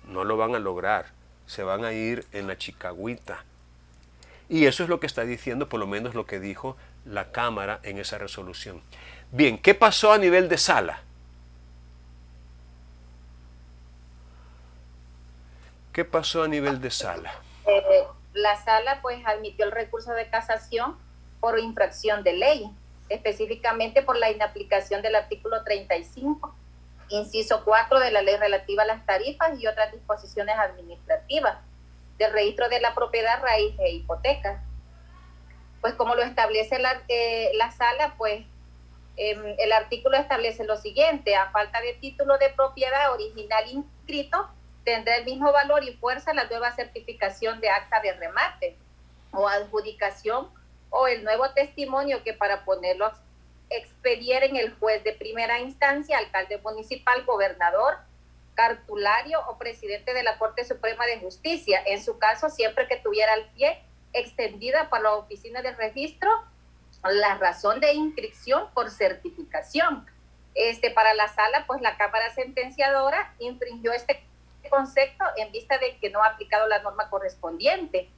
no lo van a lograr. Se van a ir en la chicagüita. Y eso es lo que está diciendo, por lo menos lo que dijo la Cámara en esa resolución. Bien, ¿qué pasó a nivel de sala? ¿Qué pasó a nivel de sala? La sala pues admitió el recurso de casación por infracción de ley, específicamente por la inaplicación del artículo 35, inciso 4 de la ley relativa a las tarifas y otras disposiciones administrativas del registro de la propiedad, raíz e hipoteca. Pues como lo establece la sala, pues el artículo establece lo siguiente: a falta de título de propiedad original inscrito, tendrá el mismo valor y fuerza la nueva certificación de acta de remate o adjudicación o el nuevo testimonio que para ponerlo expedieren el juez de primera instancia, alcalde municipal, gobernador, cartulario o presidente de la Corte Suprema de Justicia, en su caso siempre que tuviera al pie extendida para la oficina del registro la razón de inscripción por certificación. Para la sala, pues la Cámara sentenciadora infringió este concepto en vista de que no ha aplicado la norma correspondiente,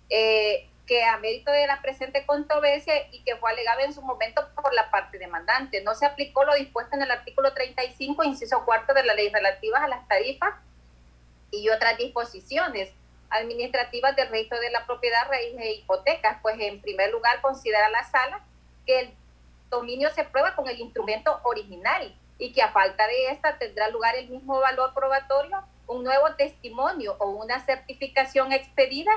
que a mérito de la presente controversia y que fue alegada en su momento por la parte demandante, no se aplicó lo dispuesto en el artículo 35, inciso 4 de la ley relativa a las tarifas y otras disposiciones administrativas del registro de la propiedad, raíz e hipotecas. Pues en primer lugar considera la sala que el dominio se prueba con el instrumento original y que a falta de esta tendrá lugar el mismo valor probatorio un nuevo testimonio o una certificación expedida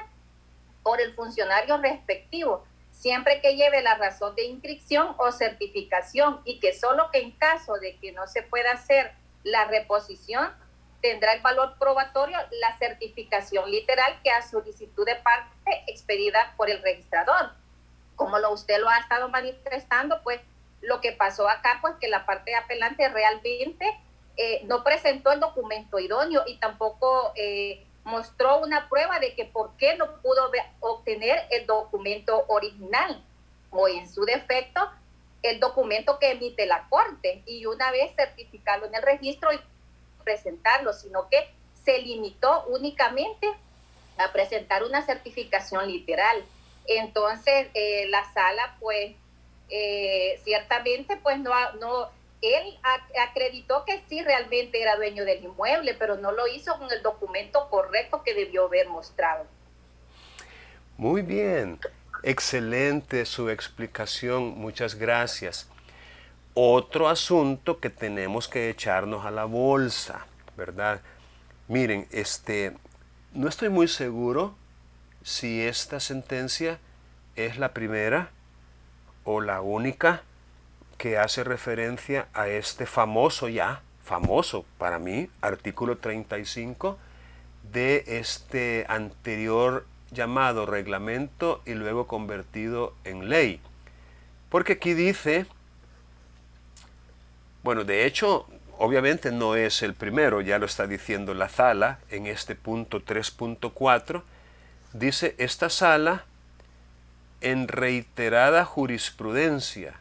por el funcionario respectivo, siempre que lleve la razón de inscripción o certificación, y que solo que en caso de que no se pueda hacer la reposición, tendrá el valor probatorio la certificación literal que a solicitud de parte expedida por el registrador. Como usted lo ha estado manifestando, pues lo que pasó acá, pues que la parte apelante realmente no presentó el documento idóneo y tampoco mostró una prueba de que por qué no pudo obtener el documento original o, en su defecto, el documento que emite la Corte, y una vez certificarlo en el registro presentarlo, sino que se limitó únicamente a presentar una certificación literal. Entonces, la sala, pues, ciertamente, pues, él acreditó que sí realmente era dueño del inmueble, pero no lo hizo con el documento correcto que debió haber mostrado. Muy bien, excelente su explicación, muchas gracias. Otro asunto que tenemos que echarnos a la bolsa, ¿verdad? Miren, no estoy muy seguro si esta sentencia es la primera o la única que hace referencia a este famoso para mí, artículo 35 de este anterior llamado reglamento y luego convertido en ley. Porque aquí dice, bueno, de hecho, obviamente no es el primero, ya lo está diciendo la sala en este punto 3.4, dice esta sala en reiterada jurisprudencia.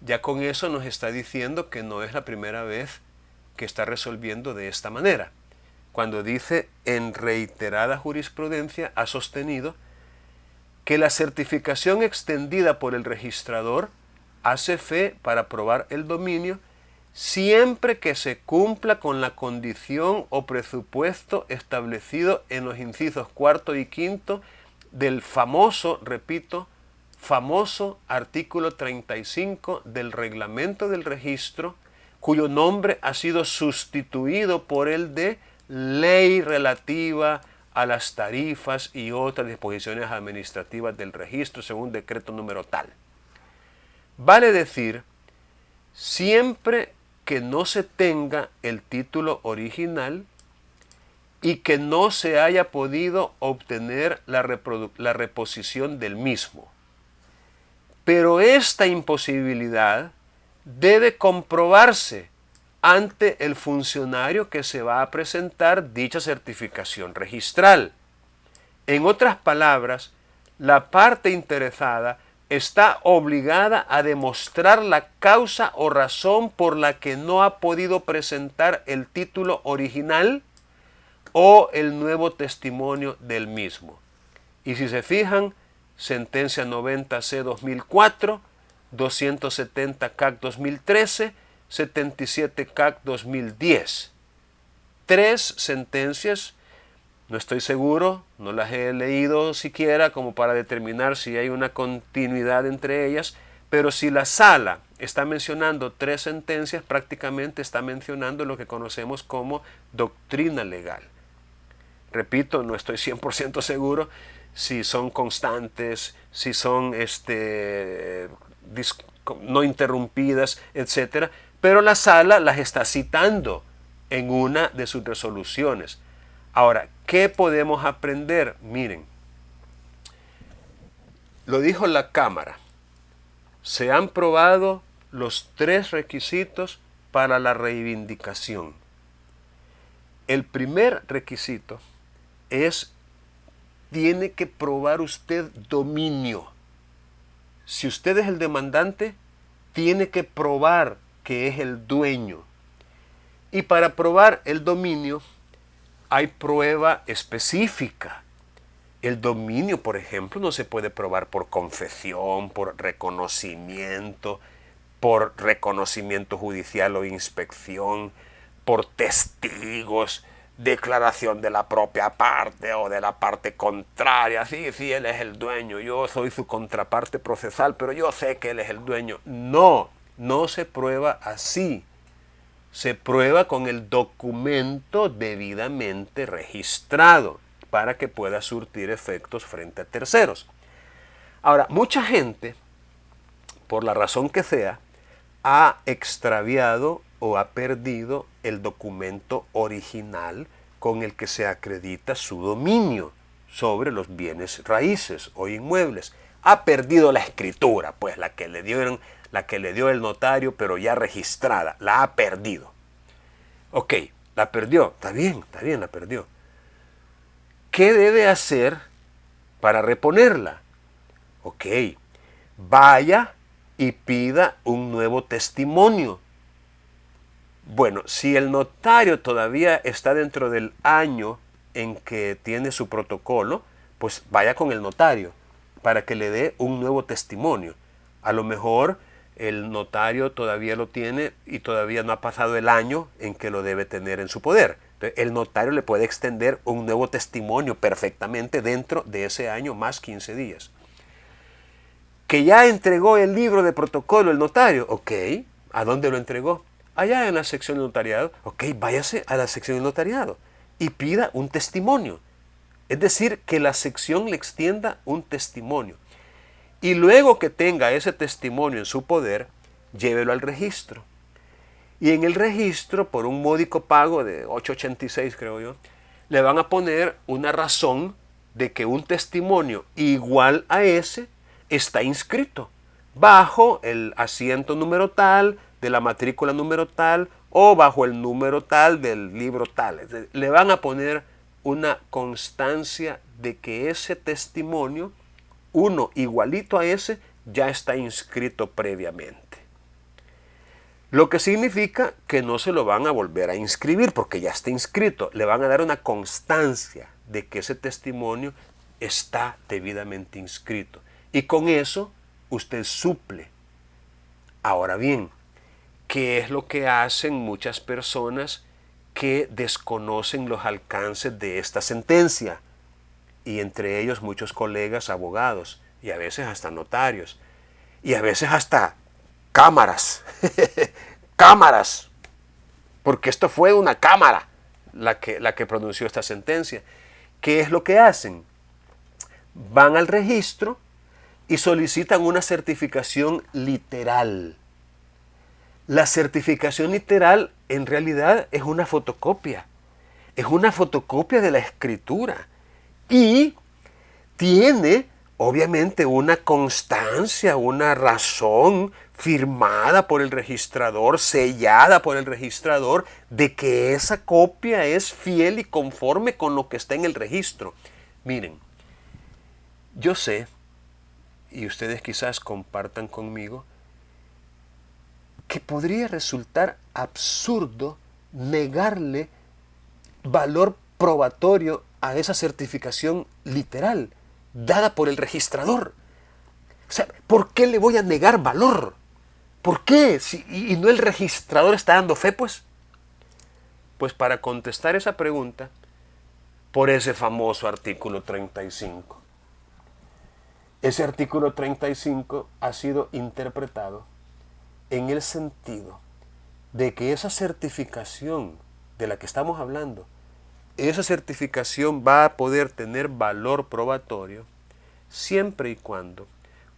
Ya con eso nos está diciendo que no es la primera vez que está resolviendo de esta manera. Cuando dice en reiterada jurisprudencia, ha sostenido que la certificación extendida por el registrador hace fe para probar el dominio siempre que se cumpla con la condición o presupuesto establecido en los incisos 4 y 5 del famoso, repito, famoso artículo 35 del reglamento del registro, cuyo nombre ha sido sustituido por el de ley relativa a las tarifas y otras disposiciones administrativas del registro según decreto número tal. Vale decir, siempre que no se tenga el título original y que no se haya podido obtener la reposición del mismo. Pero esta imposibilidad debe comprobarse ante el funcionario que se va a presentar dicha certificación registral. En otras palabras, la parte interesada está obligada a demostrar la causa o razón por la que no ha podido presentar el título original o el nuevo testimonio del mismo. Y si se fijan, sentencia 90C 2004, 270 CAC 2013, 77 CAC 2010. 3 sentencias, no estoy seguro, no las he leído siquiera como para determinar si hay una continuidad entre ellas, pero si la sala está mencionando 3 sentencias, prácticamente está mencionando lo que conocemos como doctrina legal. Repito, no estoy 100% seguro si son constantes, si son no interrumpidas, etc. Pero la sala las está citando en una de sus resoluciones. Ahora, ¿qué podemos aprender? Miren, lo dijo la Cámara. Se han probado los 3 requisitos para la reivindicación. El primer requisito tiene que probar usted dominio. Si usted es el demandante, tiene que probar que es el dueño. Y para probar el dominio, hay prueba específica. El dominio, por ejemplo, no se puede probar por confesión, por reconocimiento judicial o inspección, por testigos, declaración de la propia parte o de la parte contraria. Sí, él es el dueño, yo soy su contraparte procesal, pero yo sé que él es el dueño. No se prueba así. Se prueba con el documento debidamente registrado para que pueda surtir efectos frente a terceros. Ahora, mucha gente, por la razón que sea, ha extraviado o ha perdido el documento original con el que se acredita su dominio sobre los bienes raíces o inmuebles. Ha perdido la escritura, pues la que le dio el notario, pero ya registrada, la ha perdido. Ok, la perdió, está bien, la perdió. ¿Qué debe hacer para reponerla? Ok, vaya y pida un nuevo testimonio. Bueno, si el notario todavía está dentro del año en que tiene su protocolo, pues vaya con el notario para que le dé un nuevo testimonio. A lo mejor el notario todavía lo tiene y todavía no ha pasado el año en que lo debe tener en su poder. Entonces, el notario le puede extender un nuevo testimonio perfectamente dentro de ese año más 15 días. Que ya entregó el libro de protocolo el notario, ok, ¿a dónde lo entregó? Allá en la sección de notariado, ok, váyase a la sección de notariado y pida un testimonio. Es decir, que la sección le extienda un testimonio. Y luego que tenga ese testimonio en su poder, llévelo al registro. Y en el registro, por un módico pago de 8.86 creo yo, le van a poner una razón de que un testimonio igual a ese está inscrito bajo el asiento número tal, de la matrícula número tal, o bajo el número tal del libro tal. Le van a poner una constancia de que ese testimonio, uno igualito a ese, ya está inscrito previamente. Lo que significa que no se lo van a volver a inscribir porque ya está inscrito. Le van a dar una constancia de que ese testimonio está debidamente inscrito. Y con eso usted suple. Ahora bien, ¿qué es lo que hacen muchas personas que desconocen los alcances de esta sentencia? Y entre ellos muchos colegas abogados, y a veces hasta notarios, y a veces hasta cámaras, cámaras, porque esto fue una cámara la que pronunció esta sentencia. ¿Qué es lo que hacen? Van al registro y solicitan una certificación literal. La certificación literal en realidad es una fotocopia de la escritura y tiene obviamente una constancia, una razón firmada por el registrador, sellada por el registrador, de que esa copia es fiel y conforme con lo que está en el registro. Miren, yo sé, y ustedes quizás compartan conmigo, que podría resultar absurdo negarle valor probatorio a esa certificación literal dada por el registrador. O sea, ¿por qué le voy a negar valor? ¿Por qué? ¿Y no el registrador está dando fe, pues? Pues para contestar esa pregunta, por ese famoso artículo 35. Ese artículo 35 ha sido interpretado en el sentido de que esa certificación de la que estamos hablando, esa certificación va a poder tener valor probatorio siempre y cuando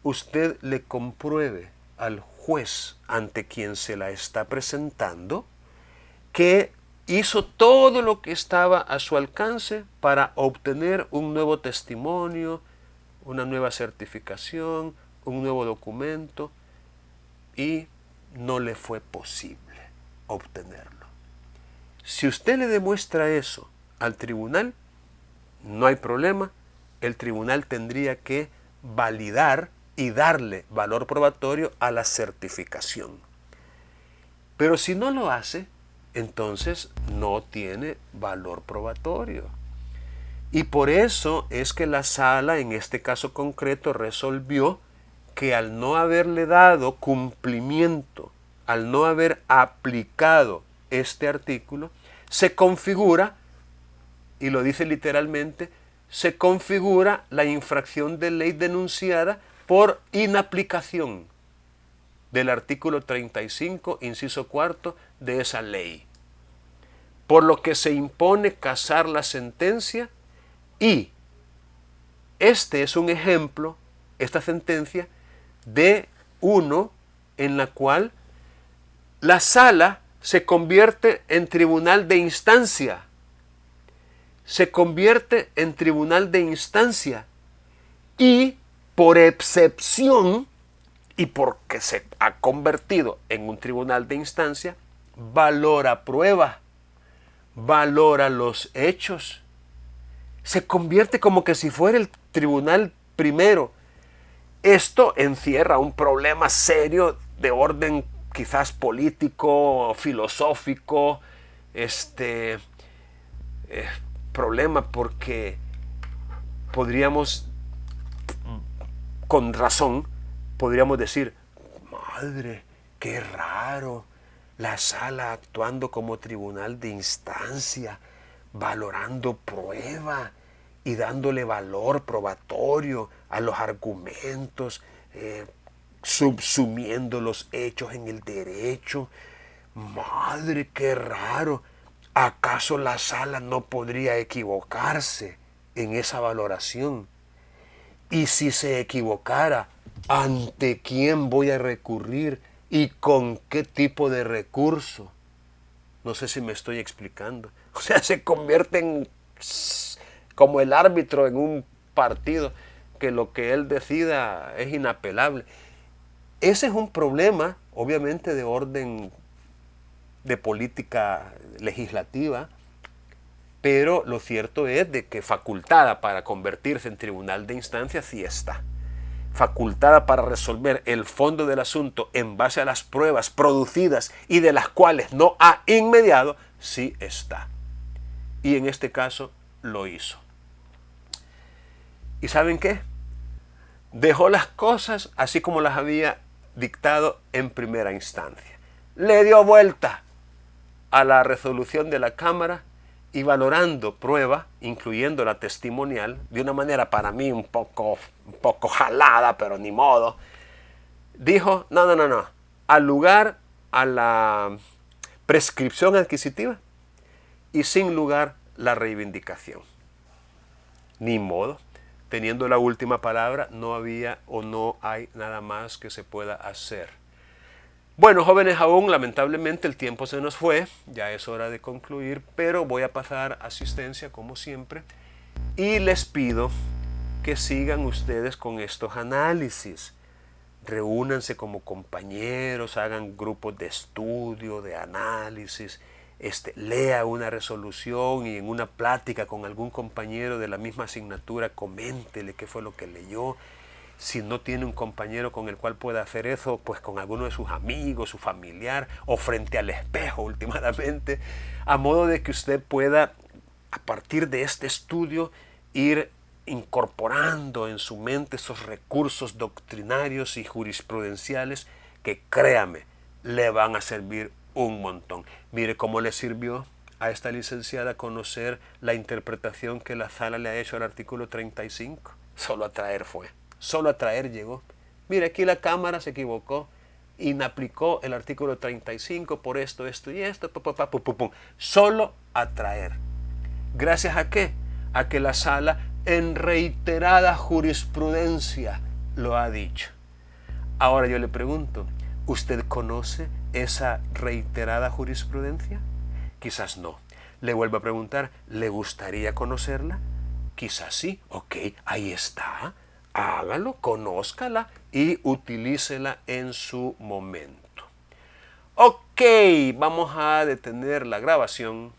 usted le compruebe al juez ante quien se la está presentando que hizo todo lo que estaba a su alcance para obtener un nuevo testimonio, una nueva certificación, un nuevo documento, y no le fue posible obtenerlo. Si usted le demuestra eso al tribunal, no hay problema, el tribunal tendría que validar y darle valor probatorio a la certificación. Pero si no lo hace, entonces no tiene valor probatorio. Y por eso es que la sala, en este caso concreto, resolvió que al no haberle dado cumplimiento, al no haber aplicado este artículo, se configura, y lo dice literalmente, se configura la infracción de ley denunciada por inaplicación del artículo 35, inciso cuarto de esa ley. Por lo que se impone casar la sentencia y este es un ejemplo, esta sentencia, de uno en la cual la sala se convierte en tribunal de instancia. Se convierte en tribunal de instancia y por excepción y porque se ha convertido en un tribunal de instancia, valora prueba, valora los hechos. Se convierte como que si fuera el tribunal primero. Esto encierra un problema serio de orden quizás político, filosófico, problema, porque podríamos, con razón, podríamos decir, madre, qué raro, la sala actuando como tribunal de instancia, valorando prueba y dándole valor probatorio a los argumentos, subsumiendo los hechos en el derecho. Madre, qué raro. ¿Acaso la sala no podría equivocarse en esa valoración? Y si se equivocara, ¿ante quién voy a recurrir y con qué tipo de recurso? No sé si me estoy explicando. O sea, se convierte en como el árbitro en un partido, que lo que él decida es inapelable. Ese es un problema, obviamente, de orden de política legislativa, pero lo cierto es de que facultada para convertirse en tribunal de instancia sí está. Facultada para resolver el fondo del asunto en base a las pruebas producidas y de las cuales no ha inmediado, sí está. Y en este caso lo hizo. ¿Y saben qué? Dejó las cosas así como las había dictado en primera instancia. Le dio vuelta a la resolución de la Cámara y valorando prueba, incluyendo la testimonial, de una manera para mí un poco jalada, pero ni modo, dijo, no, al lugar a la prescripción adquisitiva y sin lugar la reivindicación. Ni modo, teniendo la última palabra, no había o no hay nada más que se pueda hacer. Bueno, jóvenes, aún lamentablemente el tiempo se nos fue, ya es hora de concluir, pero voy a pasar asistencia como siempre y les pido que sigan ustedes con estos análisis. Reúnanse como compañeros, hagan grupos de estudio, de análisis, lea una resolución y en una plática con algún compañero de la misma asignatura, coméntele qué fue lo que leyó. Si no tiene un compañero con el cual pueda hacer eso, pues con alguno de sus amigos, su familiar, o frente al espejo últimamente, a modo de que usted pueda, a partir de este estudio, ir incorporando en su mente esos recursos doctrinarios y jurisprudenciales que, créame, le van a servir un montón. Mire cómo le sirvió a esta licenciada conocer la interpretación que la sala le ha hecho al artículo 35. Solo a traer fue. Solo a traer llegó. Mire, aquí la Cámara se equivocó, inaplicó el artículo 35 por esto y esto, solo a traer. ¿Gracias a qué? A que la sala en reiterada jurisprudencia lo ha dicho. Ahora yo le pregunto, ¿usted conoce esa reiterada jurisprudencia? Quizás no. Le vuelvo a preguntar, ¿le gustaría conocerla? Quizás sí. Ok, ahí está. Hágalo, conózcala y utilícela en su momento. Ok, vamos a detener la grabación